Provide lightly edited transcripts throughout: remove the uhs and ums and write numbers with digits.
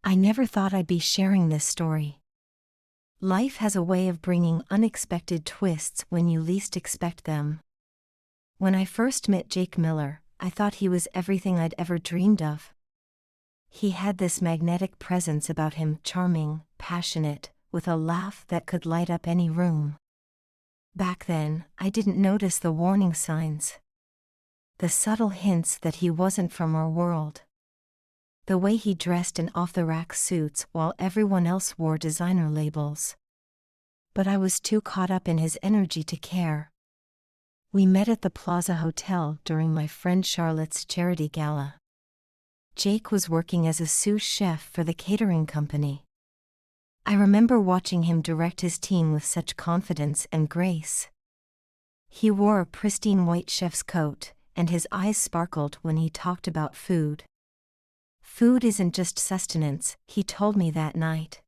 I never thought I'd be sharing this story. Life has a way of bringing unexpected twists when you least expect them. When I first met Jake Miller, I thought he was everything I'd ever dreamed of. He had this magnetic presence about him, charming, passionate, with a laugh that could light up any room. Back then, I didn't notice the warning signs. The subtle hints that he wasn't from our world. The way he dressed in off-the-rack suits while everyone else wore designer labels. But I was too caught up in his energy to care. We met at the Plaza Hotel during my friend Charlotte's charity gala. Jake was working as a sous chef for the catering company. I remember watching him direct his team with such confidence and grace. He wore a pristine white chef's coat, and his eyes sparkled when he talked about food. Food isn't just sustenance, he told me that night.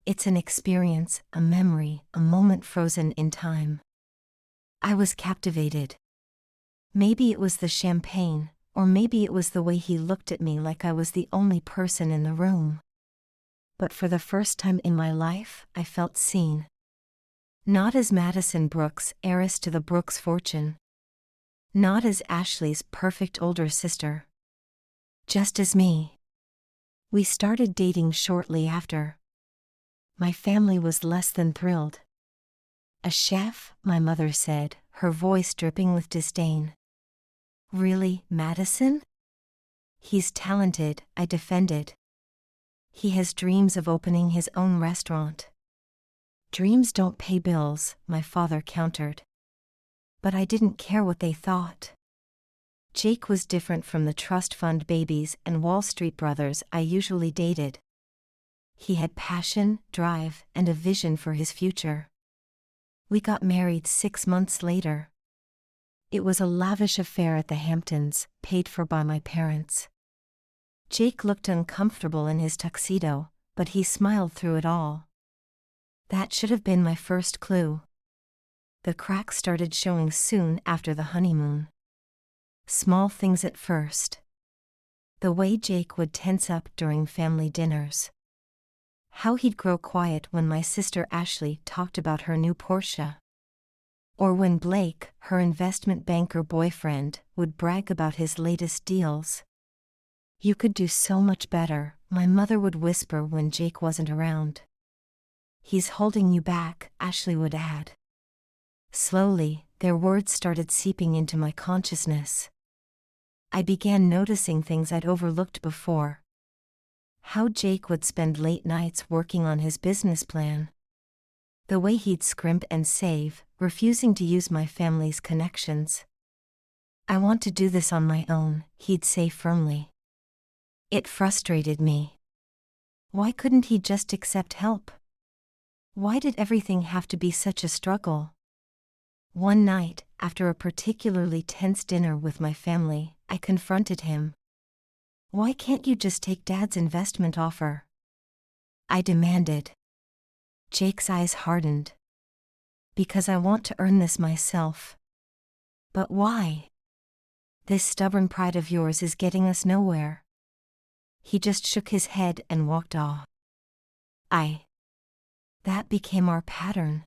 It's an experience, a memory, a moment frozen in time. I was captivated. Maybe it was the champagne, or maybe it was the way he looked at me like I was the only person in the room. But for the first time in my life, I felt seen. Not as Madison Brooks, heiress to the Brooks fortune. Not as Ashley's perfect older sister. Just as me. We started dating shortly after. My family was less than thrilled. A chef, my mother said, her voice dripping with disdain. Really, Madison? He's talented, I defended. He has dreams of opening his own restaurant. Dreams don't pay bills, my father countered. But I didn't care what they thought. Jake was different from the trust fund babies and Wall Street brothers I usually dated. He had passion, drive, and a vision for his future. We got married 6 months later. It was a lavish affair at the Hamptons, paid for by my parents. Jake looked uncomfortable in his tuxedo, but he smiled through it all. That should have been my first clue. The cracks started showing soon after the honeymoon. Small things at first. The way Jake would tense up during family dinners. How he'd grow quiet when my sister Ashley talked about her new Porsche. Or when Blake, her investment banker boyfriend, would brag about his latest deals. You could do so much better, my mother would whisper when Jake wasn't around. He's holding you back, Ashley would add. Slowly, their words started seeping into my consciousness. I began noticing things I'd overlooked before. How Jake would spend late nights working on his business plan. The way he'd scrimp and save, refusing to use my family's connections. I want to do this on my own, he'd say firmly. It frustrated me. Why couldn't he just accept help? Why did everything have to be such a struggle? One night, after a particularly tense dinner with my family, I confronted him. Why can't you just take Dad's investment offer? I demanded. Jake's eyes hardened. Because I want to earn this myself. But why? This stubborn pride of yours is getting us nowhere. He just shook his head and walked off. That became our pattern.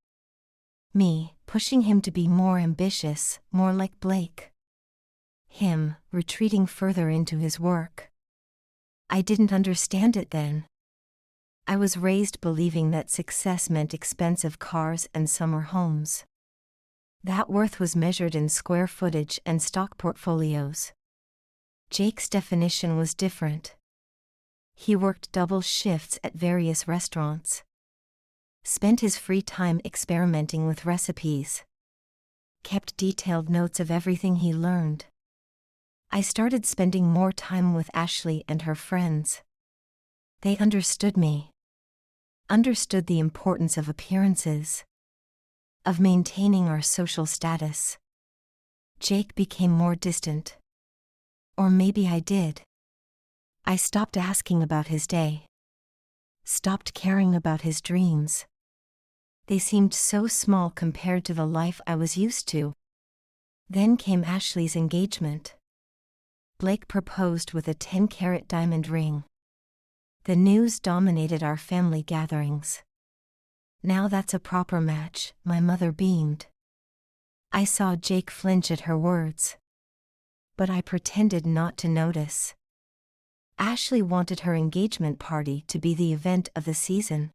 Me, pushing him to be more ambitious, more like Blake. Him, retreating further into his work. I didn't understand it then. I was raised believing that success meant expensive cars and summer homes. That worth was measured in square footage and stock portfolios. Jake's definition was different. He worked double shifts at various restaurants. Spent his free time experimenting with recipes. Kept detailed notes of everything he learned. I started spending more time with Ashley and her friends. They understood me. Understood the importance of appearances. Of maintaining our social status. Jake became more distant. Or maybe I did. I stopped asking about his day. Stopped caring about his dreams. They seemed so small compared to the life I was used to. Then came Ashley's engagement. Blake proposed with a 10-carat diamond ring. The news dominated our family gatherings. Now that's a proper match, my mother beamed. I saw Jake flinch at her words. But I pretended not to notice. Ashley wanted her engagement party to be the event of the season.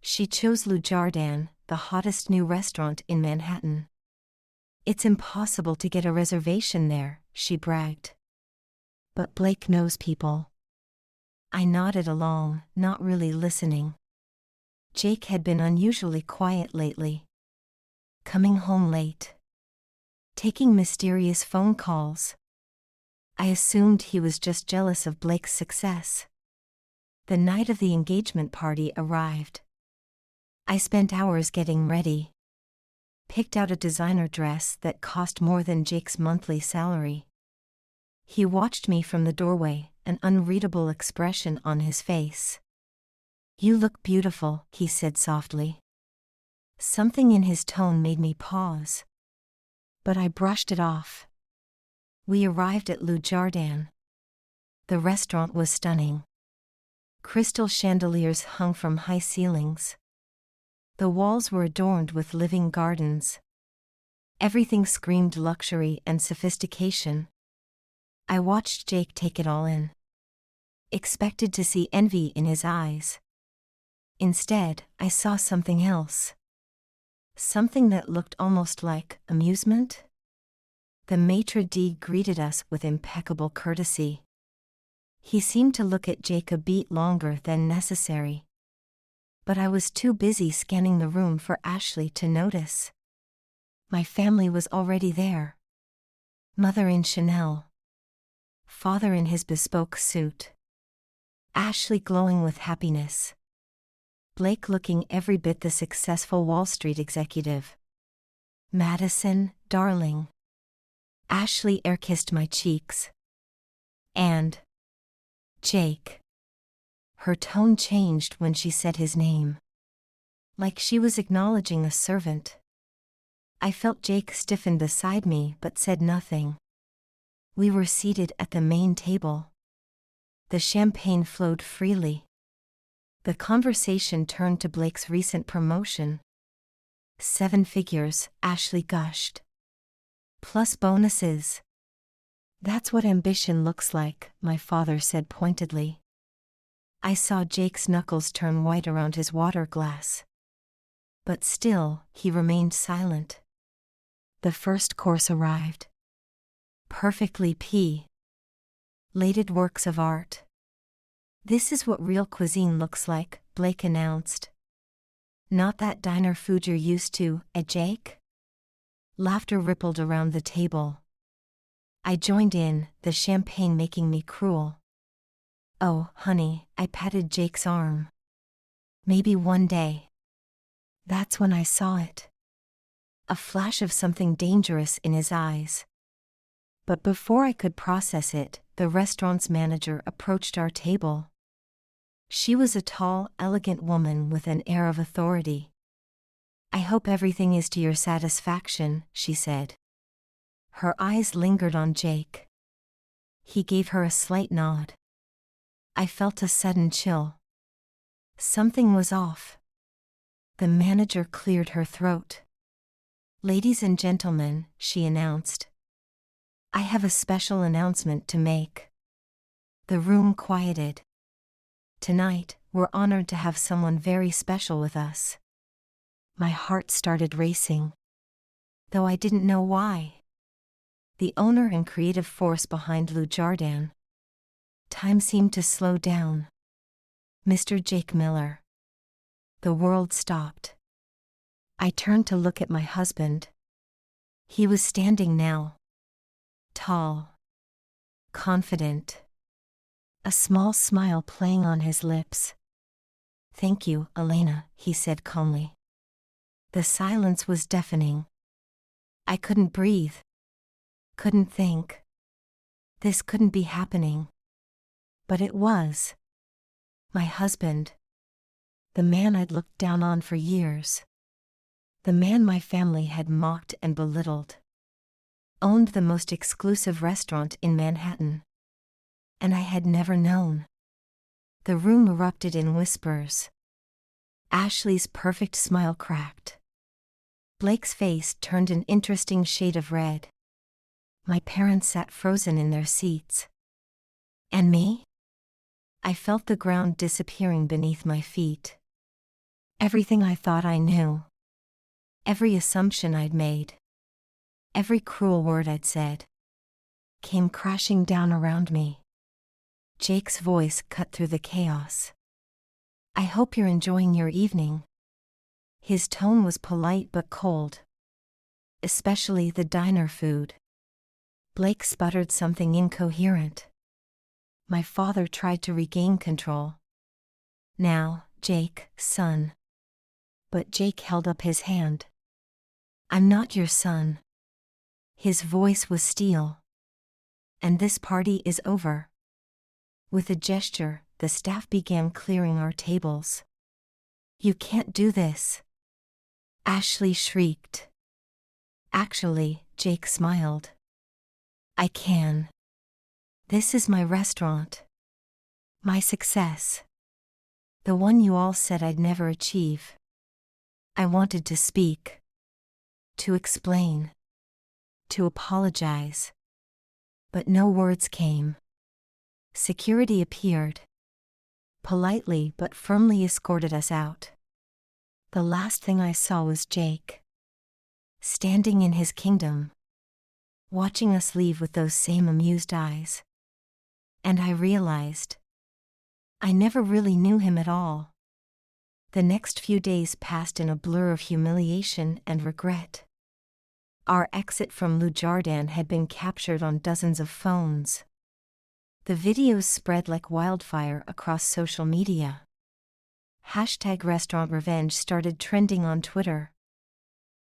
She chose Le Jardin, the hottest new restaurant in Manhattan. It's impossible to get a reservation there, she bragged. But Blake knows people. I nodded along, not really listening. Jake had been unusually quiet lately. Coming home late. Taking mysterious phone calls. I assumed he was just jealous of Blake's success. The night of the engagement party arrived. I spent hours getting ready. Picked out a designer dress that cost more than Jake's monthly salary. He watched me from the doorway, an unreadable expression on his face. "You look beautiful," he said softly. Something in his tone made me pause. But I brushed it off. We arrived at Le Jardin. The restaurant was stunning. Crystal chandeliers hung from high ceilings. The walls were adorned with living gardens. Everything screamed luxury and sophistication. I watched Jake take it all in. Expected to see envy in his eyes. Instead, I saw something else. Something that looked almost like amusement. The maitre d' greeted us with impeccable courtesy. He seemed to look at Jake a beat longer than necessary. But I was too busy scanning the room for Ashley to notice. My family was already there. Mother in Chanel. Father in his bespoke suit. Ashley glowing with happiness. Blake looking every bit the successful Wall Street executive. Madison, darling. Ashley air-kissed my cheeks. And Jake. Her tone changed when she said his name. Like she was acknowledging a servant. I felt Jake stiffen beside me but said nothing. We were seated at the main table. The champagne flowed freely. The conversation turned to Blake's recent promotion. 7 figures, Ashley gushed. Plus bonuses. That's what ambition looks like, my father said pointedly. I saw Jake's knuckles turn white around his water glass. But still, he remained silent. The first course arrived. Perfectly plated works of art. This is what real cuisine looks like, Blake announced. Not that diner food you're used to, Jake? Laughter rippled around the table. I joined in, the champagne making me cruel. Oh, honey, I patted Jake's arm. Maybe one day. That's when I saw it. A flash of something dangerous in his eyes. But before I could process it, the restaurant's manager approached our table. She was a tall, elegant woman with an air of authority. "I hope everything is to your satisfaction," she said. Her eyes lingered on Jake. He gave her a slight nod. I felt a sudden chill. Something was off. The manager cleared her throat. "Ladies and gentlemen," she announced. "I have a special announcement to make." The room quieted. Tonight, we're honored to have someone very special with us. My heart started racing. Though I didn't know why. The owner and creative force behind Le Jardin. Time seemed to slow down. Mr. Jake Miller. The world stopped. I turned to look at my husband. He was standing now. Tall. Confident. A small smile playing on his lips. "Thank you, Elena," he said calmly. The silence was deafening. I couldn't breathe. Couldn't think. This couldn't be happening. But it was. My husband. The man I'd looked down on for years. The man my family had mocked and belittled. Owned the most exclusive restaurant in Manhattan. And I had never known. The room erupted in whispers. Ashley's perfect smile cracked. Blake's face turned an interesting shade of red. My parents sat frozen in their seats. And me? I felt the ground disappearing beneath my feet. Everything I thought I knew. Every assumption I'd made. Every cruel word I'd said. Came crashing down around me. Jake's voice cut through the chaos. I hope you're enjoying your evening. His tone was polite but cold. Especially the diner food. Blake sputtered something incoherent. My father tried to regain control. Now, Jake, son. But Jake held up his hand. I'm not your son. His voice was steel. And this party is over. With a gesture, the staff began clearing our tables. You can't do this. Ashley shrieked. Actually, Jake smiled. I can. This is my restaurant. My success. The one you all said I'd never achieve. I wanted to speak. To explain. To apologize. But no words came. Security appeared. Politely but firmly escorted us out. The last thing I saw was Jake. Standing in his kingdom. Watching us leave with those same amused eyes. And I realized. I never really knew him at all. The next few days passed in a blur of humiliation and regret. Our exit from Le Jardin had been captured on dozens of phones. The videos spread like wildfire across social media. #RestaurantRevenge started trending on Twitter.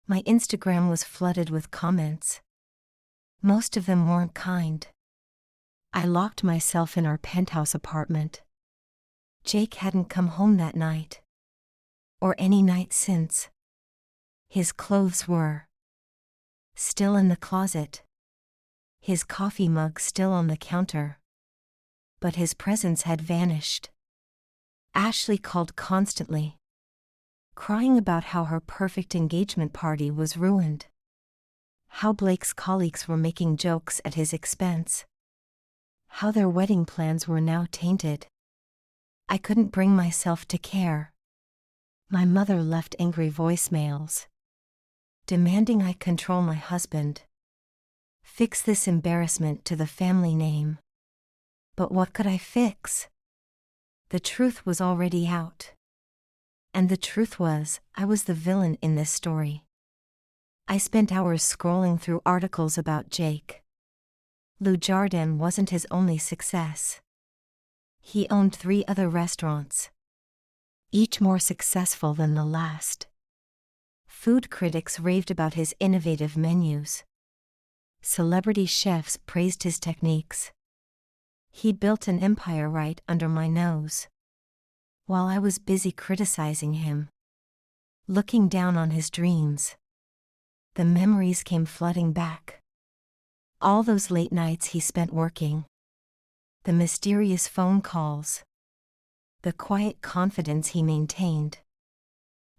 My Instagram was flooded with comments. Most of them weren't kind. I locked myself in our penthouse apartment. Jake hadn't come home that night. Or any night since. His clothes were still in the closet. His coffee mug still on the counter. But his presence had vanished. Ashley called constantly. Crying about how her perfect engagement party was ruined. How Blake's colleagues were making jokes at his expense. How their wedding plans were now tainted. I couldn't bring myself to care. My mother left angry voicemails. Demanding I control my husband. Fix this embarrassment to the family name. But what could I fix? The truth was already out. And the truth was, I was the villain in this story. I spent hours scrolling through articles about Jake. Le Jardin wasn't his only success. He owned 3 other restaurants. Each more successful than the last. Food critics raved about his innovative menus. Celebrity chefs praised his techniques. He built an empire right under my nose. While I was busy criticizing him. Looking down on his dreams. The memories came flooding back. All those late nights he spent working. The mysterious phone calls. The quiet confidence he maintained.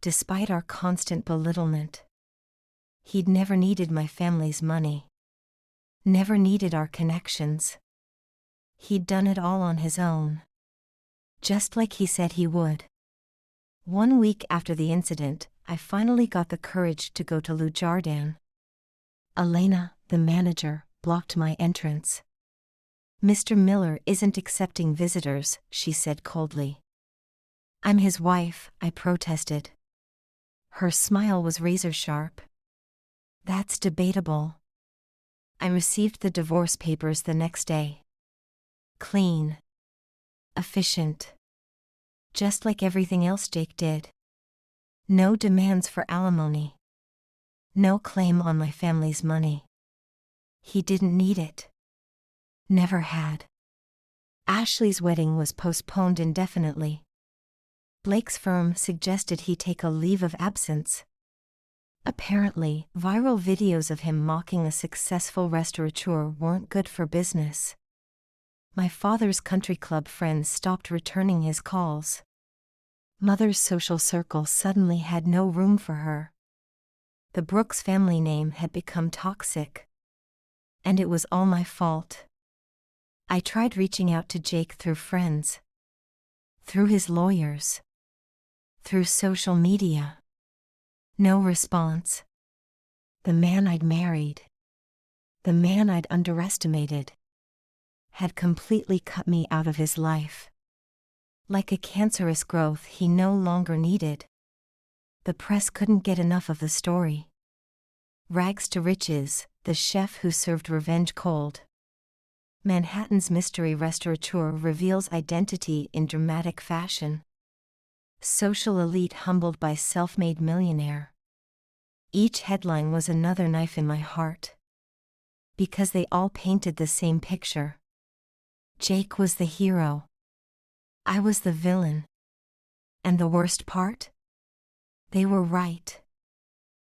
Despite our constant belittlement. He'd never needed my family's money. Never needed our connections. He'd done it all on his own. Just like he said he would. 1 week after the incident, I finally got the courage to go to Le Jardin. Elena, the manager, blocked my entrance. Mr. Miller isn't accepting visitors, she said coldly. I'm his wife, I protested. Her smile was razor-sharp. That's debatable. I received the divorce papers the next day. Clean. Efficient. Just like everything else Jake did. No demands for alimony. No claim on my family's money. He didn't need it. Never had. Ashley's wedding was postponed indefinitely. Blake's firm suggested he take a leave of absence. Apparently, viral videos of him mocking a successful restaurateur weren't good for business. My father's country club friends stopped returning his calls. Mother's social circle suddenly had no room for her. The Brooks family name had become toxic. And it was all my fault. I tried reaching out to Jake through friends, through his lawyers, through social media. No response. The man I'd married, the man I'd underestimated, had completely cut me out of his life. Like a cancerous growth he no longer needed. The press couldn't get enough of the story. Rags to riches, the chef who served revenge cold. Manhattan's mystery restaurateur reveals identity in dramatic fashion. Social elite humbled by self-made millionaire. Each headline was another knife in my heart. Because they all painted the same picture. Jake was the hero. I was the villain. And the worst part? They were right.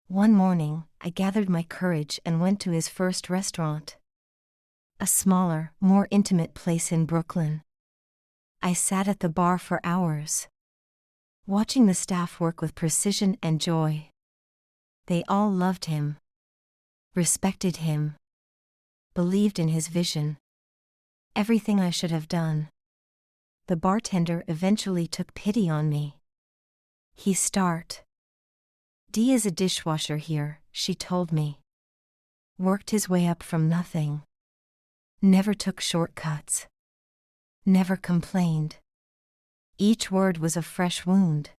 One morning, I gathered my courage and went to his first restaurant. A smaller, more intimate place in Brooklyn. I sat at the bar for hours, watching the staff work with precision and joy. They all loved him, respected him, believed in his vision. Everything I should have done. The bartender eventually took pity on me. He start. D is a dishwasher here, she told me. Worked his way up from nothing. Never took shortcuts. Never complained. Each word was a fresh wound.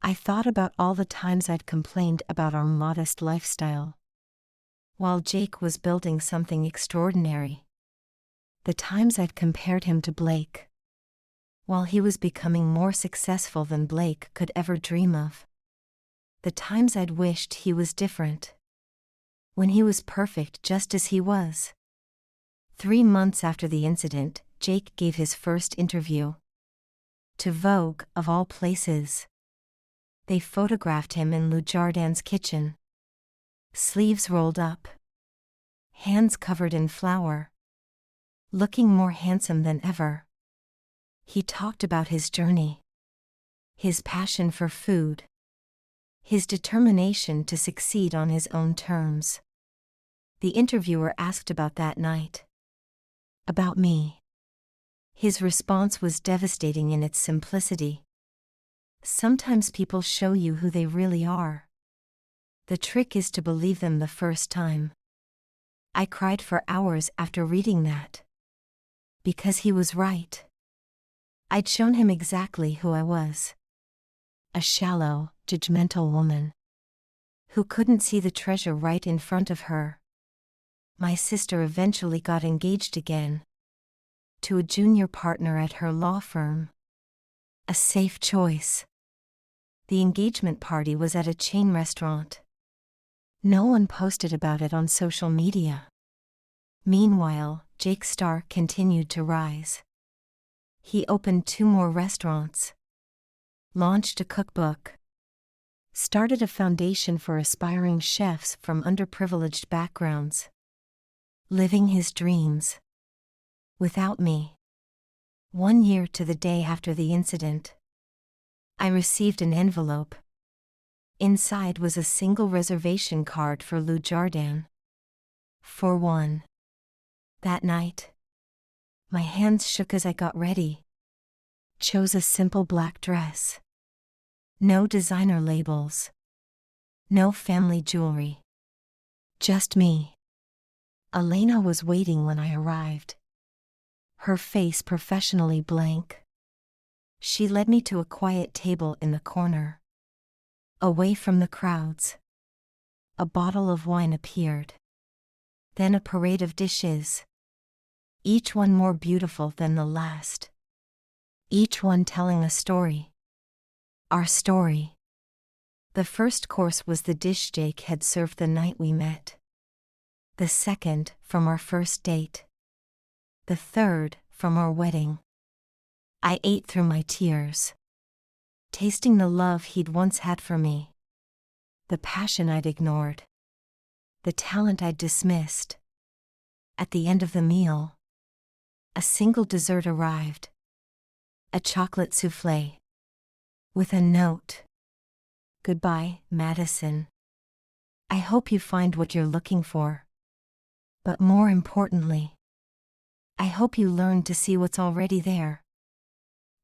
I thought about all the times I'd complained about our modest lifestyle, while Jake was building something extraordinary. The times I'd compared him to Blake, while he was becoming more successful than Blake could ever dream of. The times I'd wished he was different, when he was perfect just as he was. 3 months after the incident, Jake gave his first interview. To Vogue, of all places. They photographed him in Lou Jardin's kitchen. Sleeves rolled up. Hands covered in flour. Looking more handsome than ever. He talked about his journey. His passion for food. His determination to succeed on his own terms. The interviewer asked about that night. About me. His response was devastating in its simplicity. Sometimes people show you who they really are. The trick is to believe them the first time. I cried for hours after reading that. Because he was right. I'd shown him exactly who I was. A shallow, judgmental woman. Who couldn't see the treasure right in front of her. My sister eventually got engaged again. To a junior partner at her law firm. A safe choice. The engagement party was at a chain restaurant. No one posted about it on social media. Meanwhile, Jake's star continued to rise. He opened 2 more restaurants. Launched a cookbook. Started a foundation for aspiring chefs from underprivileged backgrounds. Living his dreams. Without me. 1 year to the day after the incident. I received an envelope. Inside was a single reservation card for Lou Jardin. For one. That night. My hands shook as I got ready. Chose a simple black dress. No designer labels. No family jewelry. Just me. Elena was waiting when I arrived. Her face professionally blank. She led me to a quiet table in the corner. Away from the crowds. A bottle of wine appeared. Then a parade of dishes. Each one more beautiful than the last. Each one telling a story. Our story. The first course was the dish Jake had served the night we met. The second, from our first date. The third, from our wedding. I ate through my tears. Tasting the love he'd once had for me. The passion I'd ignored. The talent I'd dismissed. At the end of the meal, a single dessert arrived. A chocolate souffle. With a note. Goodbye, Madison. I hope you find what you're looking for. But more importantly, I hope you learn to see what's already there.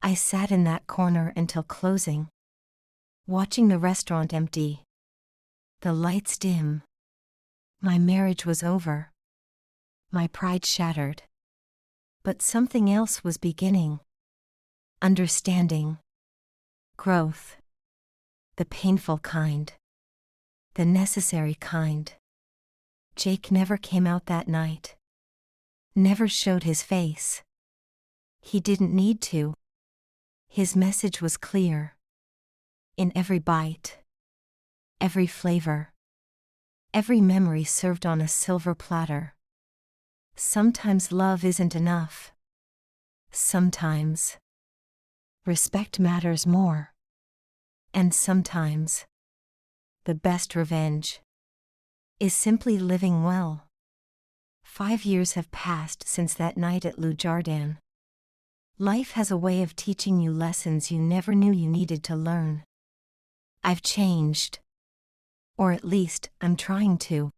I sat in that corner until closing, watching the restaurant empty. The lights dim. My marriage was over. My pride shattered. But something else was beginning. Understanding. Growth. The painful kind. The necessary kind. Jake never came out that night. Never showed his face. He didn't need to. His message was clear. In every bite. Every flavor. Every memory served on a silver platter. Sometimes love isn't enough. Sometimes respect matters more. And sometimes the best revenge is simply living well. 5 years have passed since that night at Le Jardin. Life has a way of teaching you lessons you never knew you needed to learn. I've changed. Or at least, I'm trying to.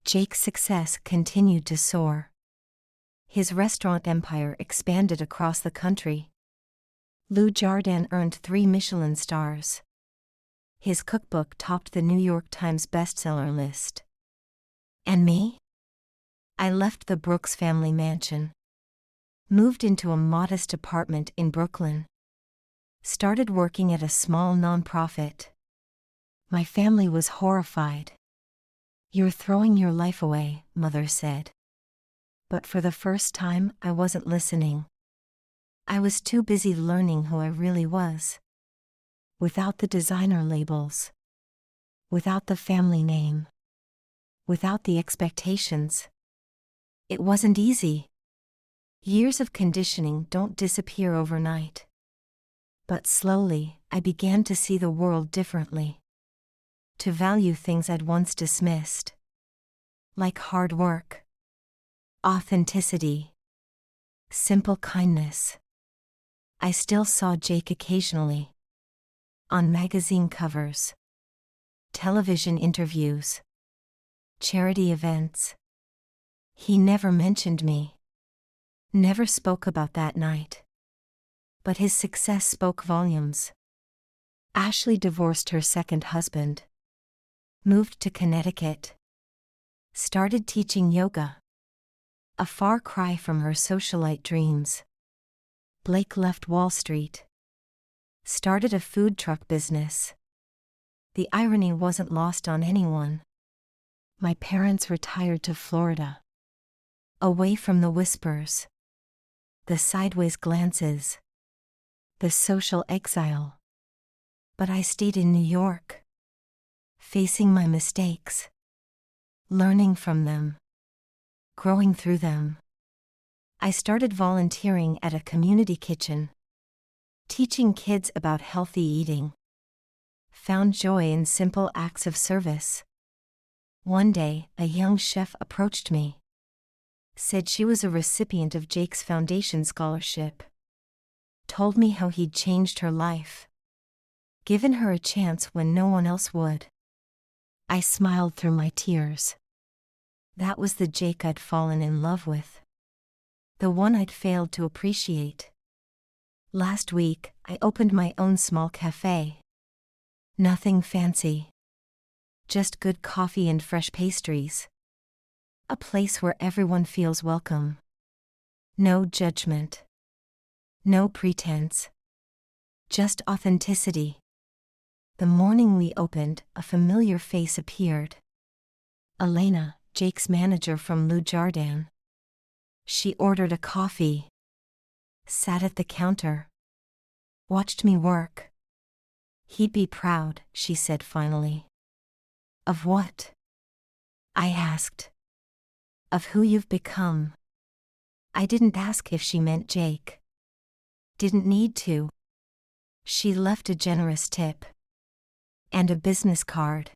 Jake's success continued to soar. His restaurant empire expanded across the country. Le Jardin earned 3 Michelin stars. His cookbook topped the New York Times bestseller list. And me? I left the Brooks family mansion. Moved into a modest apartment in Brooklyn. Started working at a small nonprofit. My family was horrified. "You're throwing your life away," Mother said. But for the first time, I wasn't listening. I was too busy learning who I really was. Without the designer labels. Without the family name. Without the expectations. It wasn't easy. Years of conditioning don't disappear overnight. But slowly, I began to see the world differently. To value things I'd once dismissed. Like hard work. Authenticity. Simple kindness. I still saw Jake occasionally. On magazine covers. Television interviews. Charity events. He never mentioned me. Never spoke about that night. But his success spoke volumes. Ashley divorced her second husband. Moved to Connecticut. Started teaching yoga. A far cry from her socialite dreams. Blake left Wall Street. Started a food truck business. The irony wasn't lost on anyone. My parents retired to Florida. Away from the whispers. The sideways glances. The social exile. But I stayed in New York. Facing my mistakes. Learning from them. Growing through them. I started volunteering at a community kitchen. Teaching kids about healthy eating. Found joy in simple acts of service. One day, a young chef approached me. Said she was a recipient of Jake's Foundation scholarship. Told me how he'd changed her life. Given her a chance when no one else would. I smiled through my tears. That was the Jake I'd fallen in love with. The one I'd failed to appreciate. Last week, I opened my own small cafe. Nothing fancy. Just good coffee and fresh pastries. A place where everyone feels welcome. No judgment. No pretense. Just authenticity. The morning we opened, a familiar face appeared. Elena, Jake's manager from Le Jardin. She ordered a coffee. Sat at the counter. Watched me work. "He'd be proud," she said finally. "Of what?" I asked. "Of who you've become." I didn't ask if she meant Jake. Didn't need to. She left a generous tip. And a business card.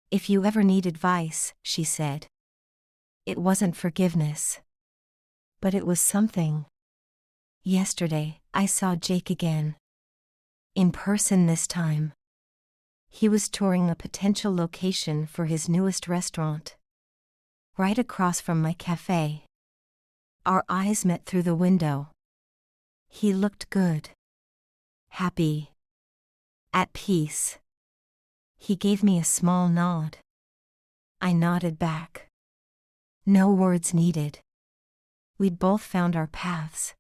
"If you ever need advice," she said. It wasn't forgiveness. But it was something. Yesterday, I saw Jake again. In person this time. He was touring a potential location for his newest restaurant. Right across from my cafe. Our eyes met through the window. He looked good. Happy. At peace. He gave me a small nod. I nodded back. No words needed. We'd both found our paths.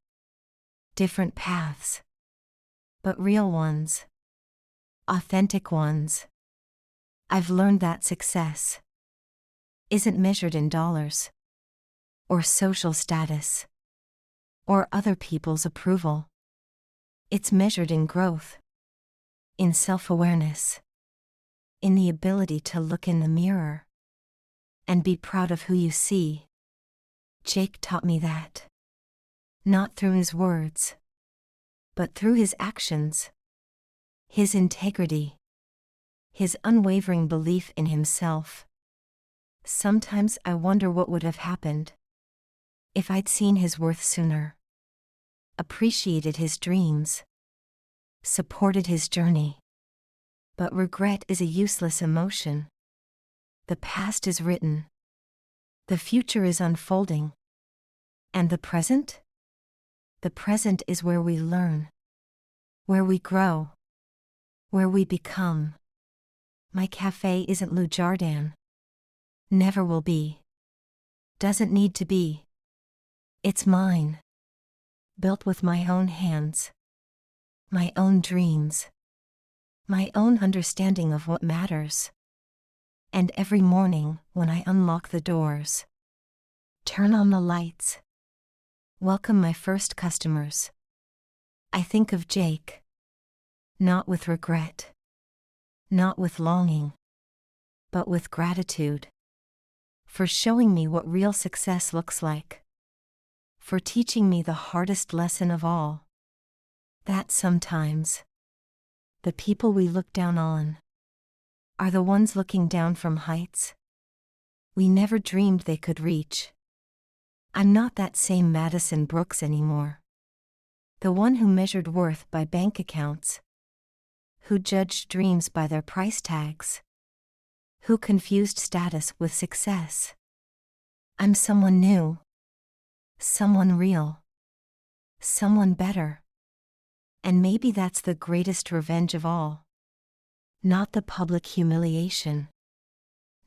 Different paths. But real ones. Authentic ones. I've learned that success isn't measured in dollars, or social status, or other people's approval. It's measured in growth, in self-awareness, in the ability to look in the mirror and be proud of who you see. Jake taught me that. Not through his words, but through his actions. His integrity. His unwavering belief in himself. Sometimes I wonder what would have happened if I'd seen his worth sooner, appreciated his dreams, supported his journey. But regret is a useless emotion. The past is written. The future is unfolding. And the present? The present is where we learn, where we grow, where we become. My cafe isn't Lou Jardin. Never will be. Doesn't need to be. It's mine. Built with my own hands. My own dreams. My own understanding of what matters. And every morning when I unlock the doors, turn on the lights, welcome my first customers, I think of Jake. Not with regret. Not with longing. But with gratitude. For showing me what real success looks like. For teaching me the hardest lesson of all. That sometimes the people we look down on are the ones looking down from heights we never dreamed they could reach. I'm not that same Madison Brooks anymore. The one who measured worth by bank accounts. Who judged dreams by their price tags. Who confused status with success. I'm someone new. Someone real. Someone better. And maybe that's the greatest revenge of all. Not the public humiliation.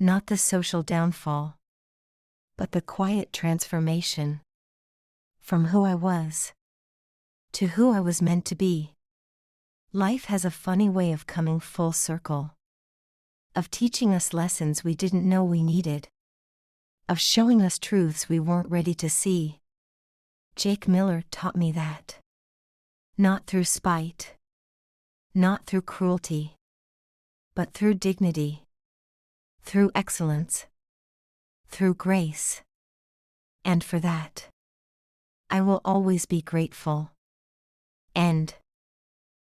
Not the social downfall. But the quiet transformation. From who I was to who I was meant to be. Life has a funny way of coming full circle. Of teaching us lessons we didn't know we needed. Of showing us truths we weren't ready to see. Jake Miller taught me that. Not through spite. Not through cruelty. But through dignity. Through excellence. Through grace. And for that, I will always be grateful. End.